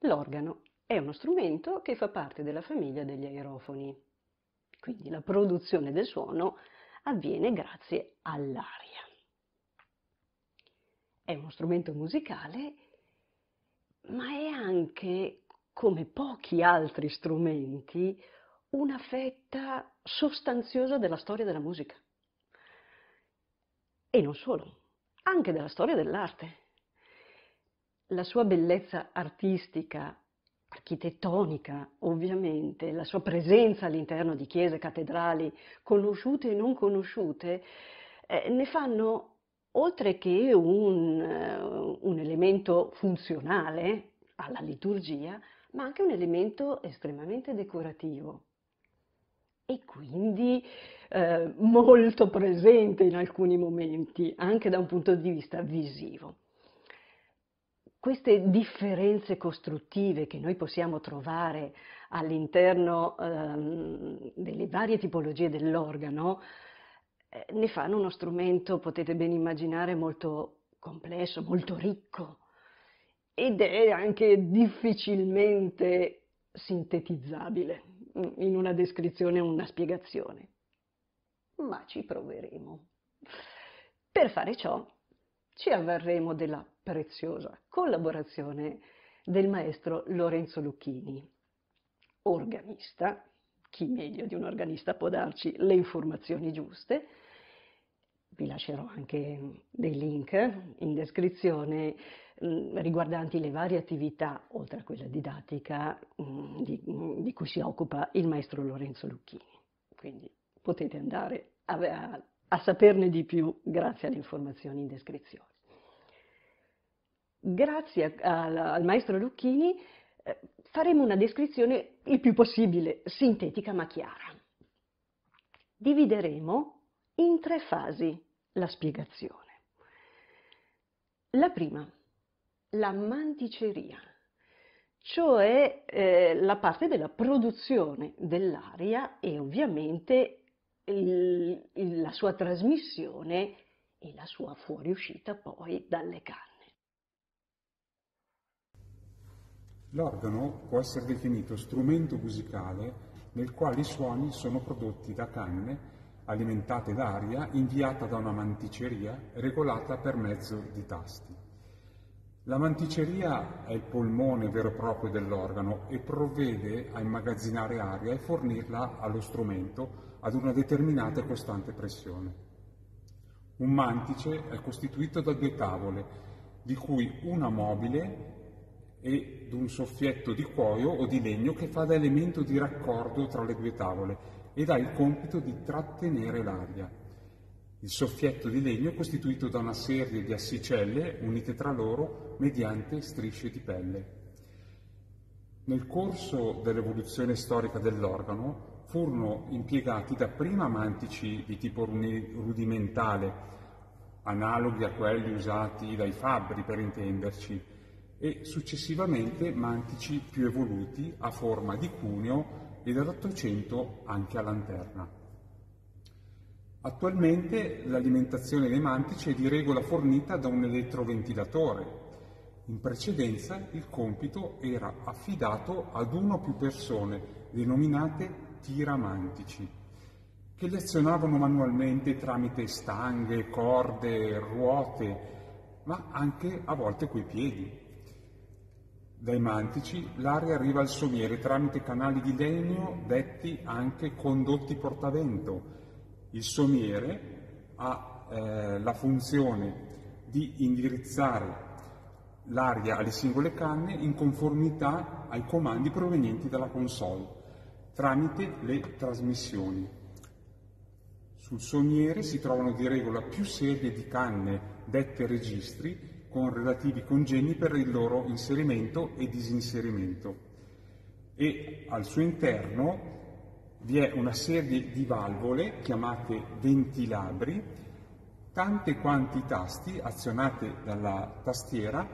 L'organo è uno strumento che fa parte della famiglia degli aerofoni, quindi la produzione del suono avviene grazie all'aria. È uno strumento musicale, ma è anche, come pochi altri strumenti, una fetta sostanziosa della storia della musica. E non solo, anche della storia dell'arte. La sua bellezza artistica, architettonica, ovviamente, la sua presenza all'interno di chiese, cattedrali, conosciute e non conosciute, ne fanno, oltre che un elemento funzionale alla liturgia, ma anche un elemento estremamente decorativo e quindi molto presente in alcuni momenti, anche da un punto di vista visivo. Queste differenze costruttive che noi possiamo trovare all'interno delle varie tipologie dell'organo ne fanno uno strumento, potete ben immaginare, molto complesso, molto ricco ed è anche difficilmente sintetizzabile in una descrizione o una spiegazione. Ma ci proveremo. Per fare ciò ci avvarremo della preziosa collaborazione del maestro Lorenzo Lucchini, organista. Chi meglio di un organista può darci le informazioni giuste? Vi lascerò anche dei link in descrizione riguardanti le varie attività, oltre a quella didattica, di cui si occupa il maestro Lorenzo Lucchini. Quindi potete andare a saperne di più grazie alle informazioni in descrizione. Grazie al maestro Lucchini faremo una descrizione il più possibile sintetica ma chiara. Divideremo in 3 fasi la spiegazione. La prima, la manticeria, cioè la parte della produzione dell'aria e ovviamente la sua trasmissione e la sua fuoriuscita poi dalle canne. L'organo può essere definito strumento musicale nel quale i suoni sono prodotti da canne alimentate d'aria inviata da una manticeria regolata per mezzo di tasti. La manticeria è il polmone vero e proprio dell'organo e provvede a immagazzinare aria e fornirla allo strumento ad una determinata e costante pressione. Un mantice è costituito da 2 tavole, di cui una mobile e un soffietto di cuoio o di legno che fa da elemento di raccordo tra le 2 tavole ed ha il compito di trattenere l'aria. Il soffietto di legno è costituito da una serie di assicelle unite tra loro mediante strisce di pelle. Nel corso dell'evoluzione storica dell'organo furono impiegati dapprima mantici di tipo rudimentale, analoghi a quelli usati dai fabbri per intenderci, e successivamente mantici più evoluti a forma di cuneo e dall'800 anche a lanterna. Attualmente l'alimentazione dei mantici è di regola fornita da un elettroventilatore. In precedenza il compito era affidato ad 1 o più persone, denominate tiramantici, che li azionavano manualmente tramite stanghe, corde, ruote, ma anche a volte coi piedi. Dai mantici l'aria arriva al somiere tramite canali di legno detti anche condotti portavento. Il somiere ha la funzione di indirizzare l'aria alle singole canne in conformità ai comandi provenienti dalla console, tramite le trasmissioni. Sul somiere si trovano di regola più serie di canne dette registri con relativi congegni per il loro inserimento e disinserimento e al suo interno vi è una serie di valvole chiamate ventilabri, tante quanti tasti azionate dalla tastiera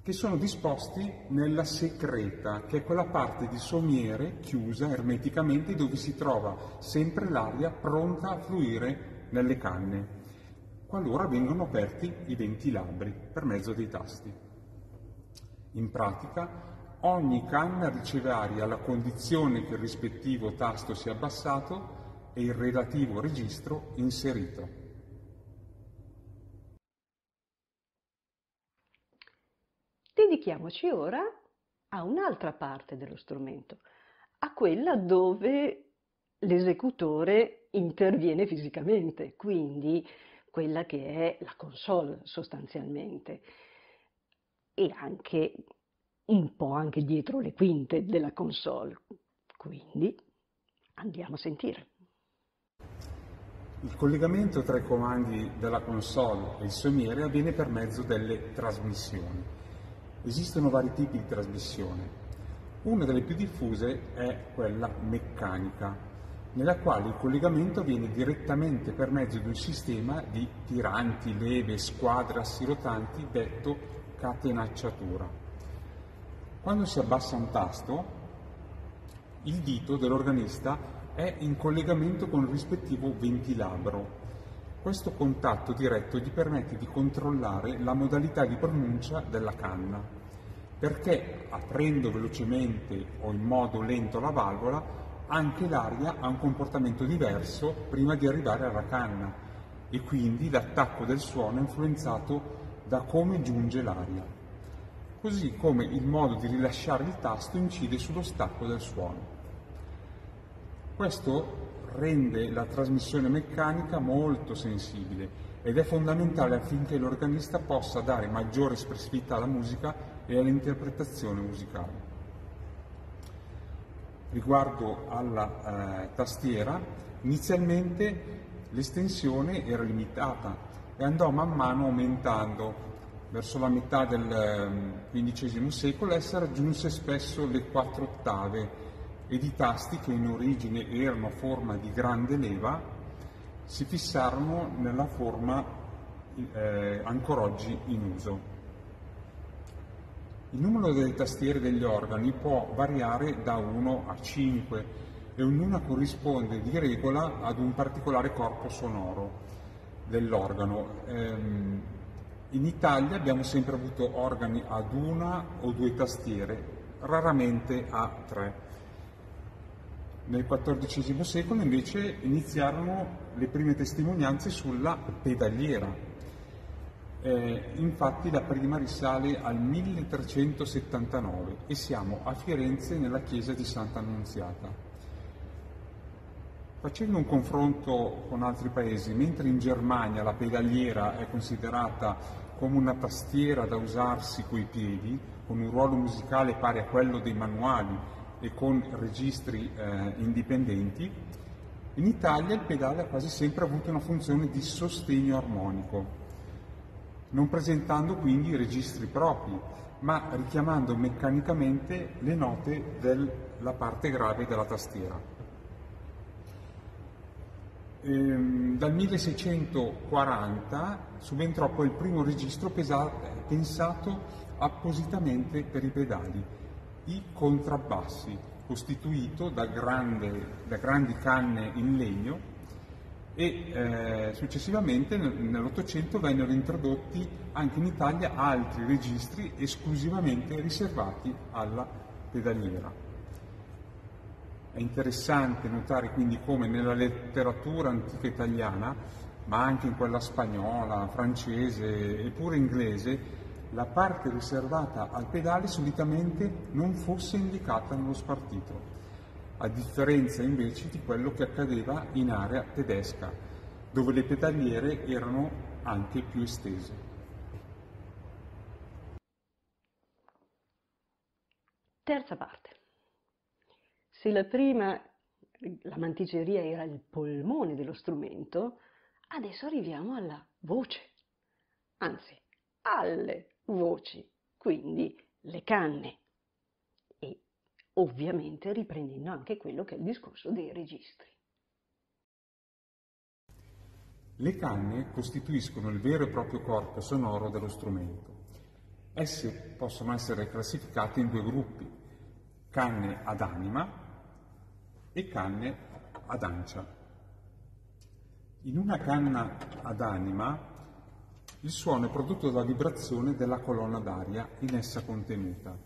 che sono disposti nella secreta, che è quella parte di somiere chiusa ermeticamente dove si trova sempre l'aria pronta a fluire nelle canne, qualora vengono aperti i ventilabri per mezzo dei tasti. In pratica, Ogni canna riceve aria alla condizione che il rispettivo tasto sia abbassato e il relativo registro inserito. Dedichiamoci ora a un'altra parte dello strumento, a quella dove l'esecutore interviene fisicamente, quindi quella che è la console sostanzialmente, e anche un po' anche dietro le quinte della console. Quindi andiamo a sentire. Il collegamento tra i comandi della console e il suoniere avviene per mezzo delle trasmissioni. Esistono vari tipi di trasmissione. Una delle più diffuse è quella meccanica, nella quale il collegamento avviene direttamente per mezzo di un sistema di tiranti, leve, squadre, assi rotanti, detto catenacciatura. Quando si abbassa un tasto, il dito dell'organista è in collegamento con il rispettivo ventilabro. Questo contatto diretto gli permette di controllare la modalità di pronuncia della canna, perché aprendo velocemente o in modo lento la valvola, anche l'aria ha un comportamento diverso prima di arrivare alla canna e quindi l'attacco del suono è influenzato da come giunge l'aria, così come il modo di rilasciare il tasto incide sullo stacco del suono. Questo rende la trasmissione meccanica molto sensibile ed è fondamentale affinché l'organista possa dare maggiore espressività alla musica e all'interpretazione musicale. Riguardo alla tastiera, inizialmente l'estensione era limitata e andò man mano aumentando. Verso la metà del XV secolo essa raggiunse spesso le 4 ottave ed i tasti, che in origine erano a forma di grande leva, si fissarono nella forma ancora oggi in uso. Il numero delle tastiere degli organi può variare da 1 a 5 e ognuna corrisponde di regola ad un particolare corpo sonoro dell'organo. In Italia abbiamo sempre avuto organi ad 1 o 2 tastiere, raramente a 3. Nel XIV secolo invece iniziarono le prime testimonianze sulla pedaliera. Infatti la prima risale al 1379 e siamo a Firenze nella chiesa di Santa Annunziata. Facendo un confronto con altri paesi, mentre in Germania la pedaliera è considerata come una tastiera da usarsi coi piedi, con un ruolo musicale pari a quello dei manuali e con registri indipendenti, in Italia il pedale ha quasi sempre avuto una funzione di sostegno armonico, non presentando quindi registri propri, ma richiamando meccanicamente le note della parte grave della tastiera. Dal 1640 subentrò poi il primo registro pensato appositamente per i pedali, i contrabbassi, costituito da grandi canne in legno, e successivamente nell'Ottocento vennero introdotti anche in Italia altri registri esclusivamente riservati alla pedaliera. È interessante notare quindi come nella letteratura antica italiana, ma anche in quella spagnola, francese e pure inglese, la parte riservata al pedale solitamente non fosse indicata nello spartito, a differenza invece di quello che accadeva in area tedesca, dove le pedaliere erano anche più estese. Terza parte. Se la prima, la manticeria, era il polmone dello strumento, adesso arriviamo alla voce, anzi alle voci, quindi le canne, e ovviamente riprendendo anche quello che è il discorso dei registri. Le canne costituiscono il vero e proprio corpo sonoro dello strumento. Esse possono essere classificate in 2 gruppi: canne ad anima e canne ad ancia. In una canna ad anima il suono è prodotto dalla vibrazione della colonna d'aria in essa contenuta.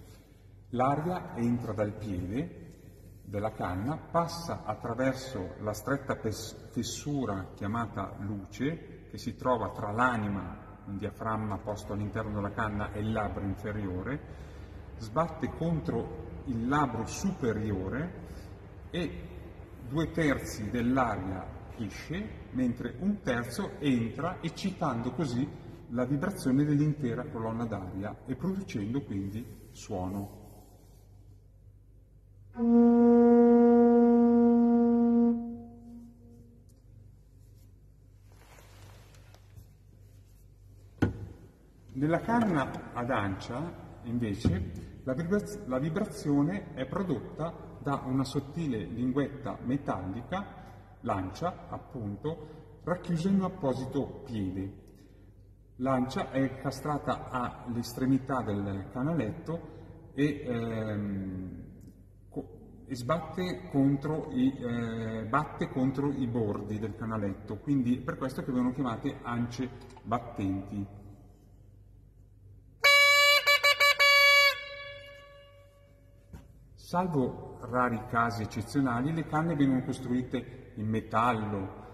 L'aria entra dal piede della canna, passa attraverso la stretta fessura chiamata luce, che si trova tra l'anima, un diaframma posto all'interno della canna, e il labbro inferiore, sbatte contro il labbro superiore e 2/3 dell'aria esce, mentre 1/3 entra, eccitando così la vibrazione dell'intera colonna d'aria e producendo quindi suono. Nella canna ad ancia, invece, la vibrazione è prodotta da una sottile linguetta metallica, l'ancia, appunto, racchiusa in un apposito piede. L'ancia è incastrata all'estremità del canaletto e batte contro i bordi del canaletto, quindi è per questo che vengono chiamate ance battenti. Salvo rari casi eccezionali, le canne vengono costruite in metallo,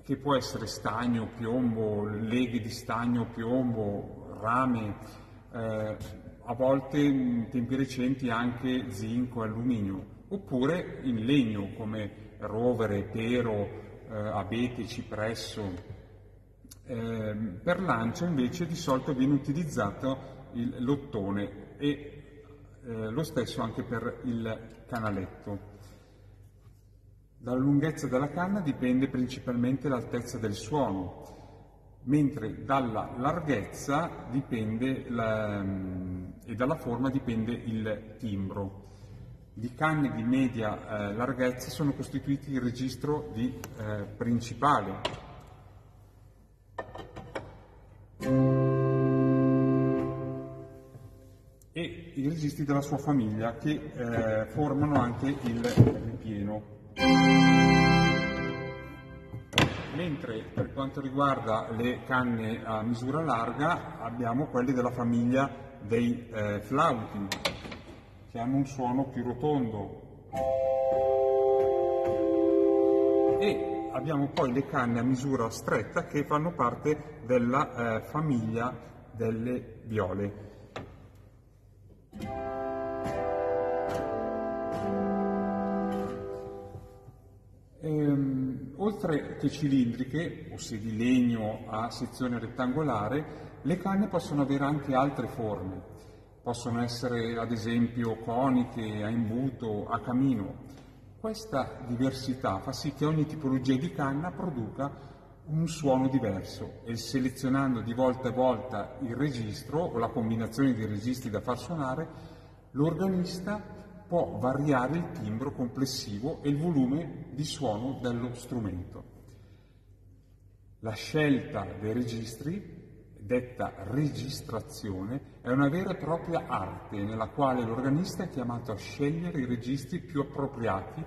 che può essere stagno, piombo, leghe di stagno, piombo, rame, a volte in tempi recenti anche zinco e alluminio, oppure in legno come rovere, pero, abete, cipresso. Per l'ancia invece di solito viene utilizzato l'ottone e lo stesso anche per il canaletto. Dalla lunghezza della canna dipende principalmente l'altezza del suono, mentre dalla larghezza e dalla forma dipende il timbro. Di canne di media larghezza sono costituiti il registro principale, e i registri della sua famiglia, che formano anche il ripieno. Mentre per quanto riguarda le canne a misura larga abbiamo quelle della famiglia dei flauti, che hanno un suono più rotondo, e abbiamo poi le canne a misura stretta che fanno parte della famiglia delle viole. Oltre che cilindriche o se di legno a sezione rettangolare, le canne possono avere anche altre forme. Possono essere ad esempio coniche, a imbuto, a camino. Questa diversità fa sì che ogni tipologia di canna produca un suono diverso, e selezionando di volta in volta il registro o la combinazione di registri da far suonare, l'organista può variare il timbro complessivo e il volume di suono dello strumento. La scelta dei registri, detta registrazione, è una vera e propria arte nella quale l'organista è chiamato a scegliere i registri più appropriati,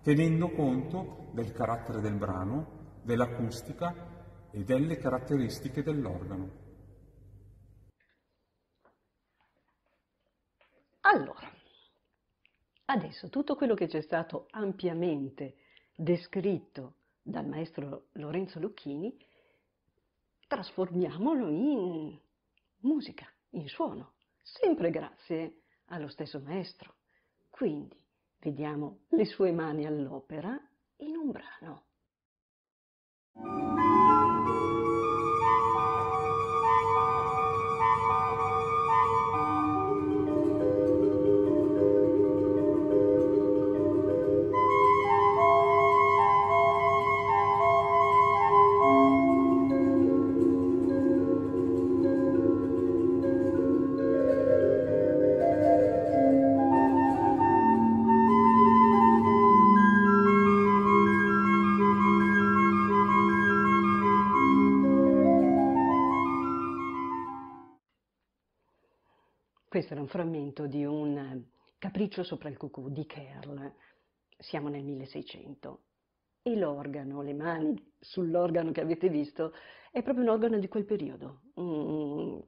tenendo conto del carattere del brano, dell'acustica e delle caratteristiche dell'organo. Allora, adesso tutto quello che c'è stato ampiamente descritto dal maestro Lorenzo Lucchini, trasformiamolo in musica, in suono, sempre grazie allo stesso maestro. Quindi vediamo le sue mani all'opera in un brano. Questo era un frammento di un Capriccio sopra il cucù di Kerl. Siamo nel 1600 e l'organo, le mani sull'organo che avete visto, è proprio un organo di quel periodo.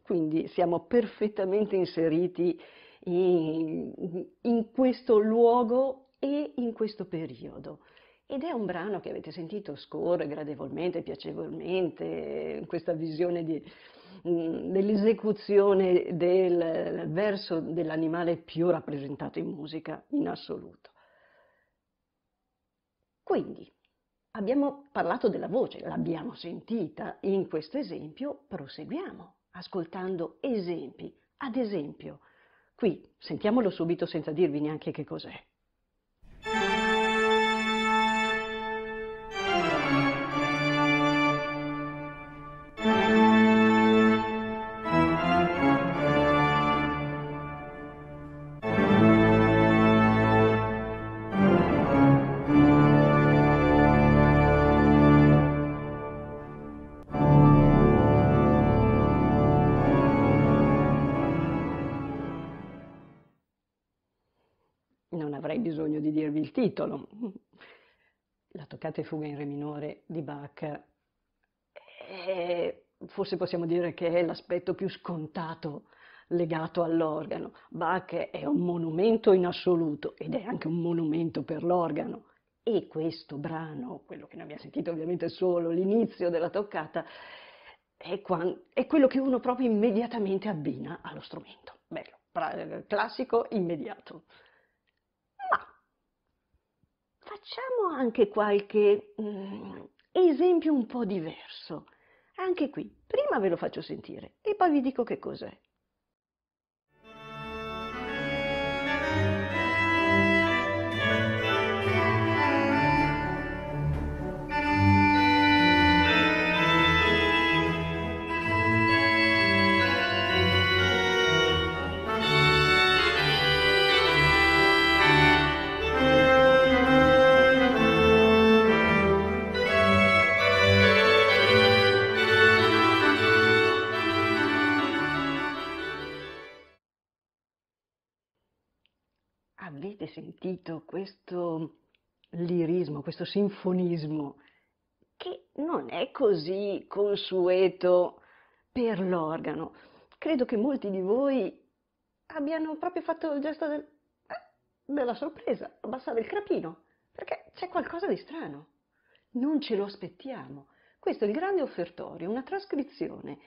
Quindi siamo perfettamente inseriti in questo luogo e in questo periodo. Ed è un brano che avete sentito scorre gradevolmente, piacevolmente, in questa visione dell'esecuzione del verso dell'animale più rappresentato in musica in assoluto. Quindi abbiamo parlato della voce, l'abbiamo sentita in questo esempio, proseguiamo ascoltando esempi. Ad esempio, qui sentiamolo subito senza dirvi neanche che cos'è. Non avrei bisogno di dirvi il titolo. La toccata e fuga in re minore di Bach forse possiamo dire che è l'aspetto più scontato legato all'organo. Bach è un monumento in assoluto ed è anche un monumento per l'organo. E questo brano, quello che ne abbiamo sentito ovviamente solo l'inizio della toccata, è quello che uno proprio immediatamente abbina allo strumento. Bello, classico, immediato. Ma facciamo anche qualche esempio un po' diverso. Anche qui, prima ve lo faccio sentire e poi vi dico che cos'è. Avete sentito questo lirismo, questo sinfonismo, che non è così consueto per l'organo? Credo che molti di voi abbiano proprio fatto il gesto della sorpresa, abbassare il crapino, perché c'è qualcosa di strano. Non ce lo aspettiamo. Questo è il grande offertorio, una trascrizione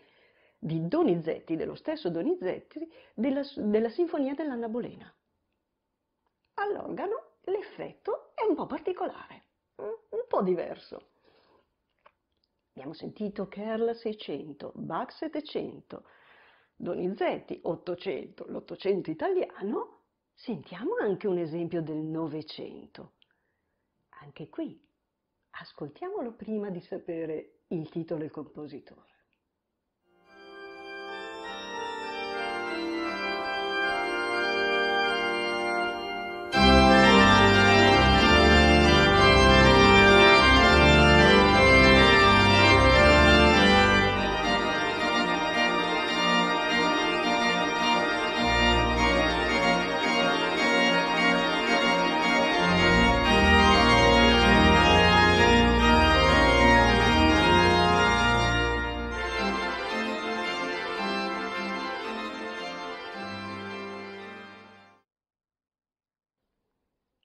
di Donizetti, dello stesso Donizetti, della Sinfonia dell'Anna Bolena. All'organo l'effetto è un po' particolare, un po' diverso. Abbiamo sentito Kerl 600, Bach 700, Donizetti 800, l'Ottocento italiano. Sentiamo anche un esempio del Novecento. Anche qui, ascoltiamolo prima di sapere il titolo e il compositore.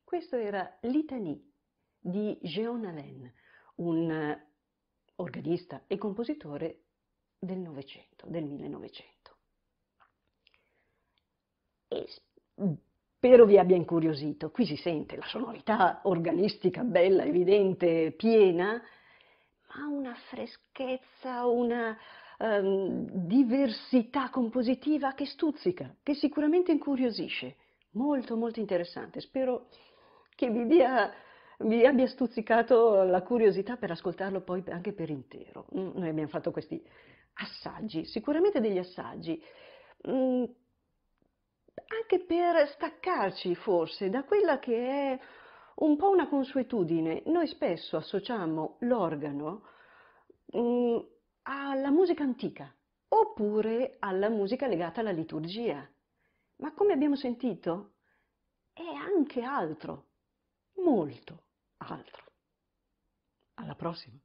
Questo era Litanie di Jean Alain, un organista e compositore del Novecento, del 1900. E spero vi abbia incuriosito. Qui si sente la sonorità organistica bella, evidente, piena, ma una freschezza, una diversità compositiva che stuzzica, che sicuramente incuriosisce. Molto, molto interessante. Spero che vi abbia stuzzicato la curiosità per ascoltarlo poi anche per intero. Noi abbiamo fatto questi assaggi, sicuramente degli assaggi, anche per staccarci forse da quella che è un po' una consuetudine. Noi spesso associamo l'organo alla musica antica oppure alla musica legata alla liturgia, ma come abbiamo sentito è anche altro, molto altro. Alla prossima!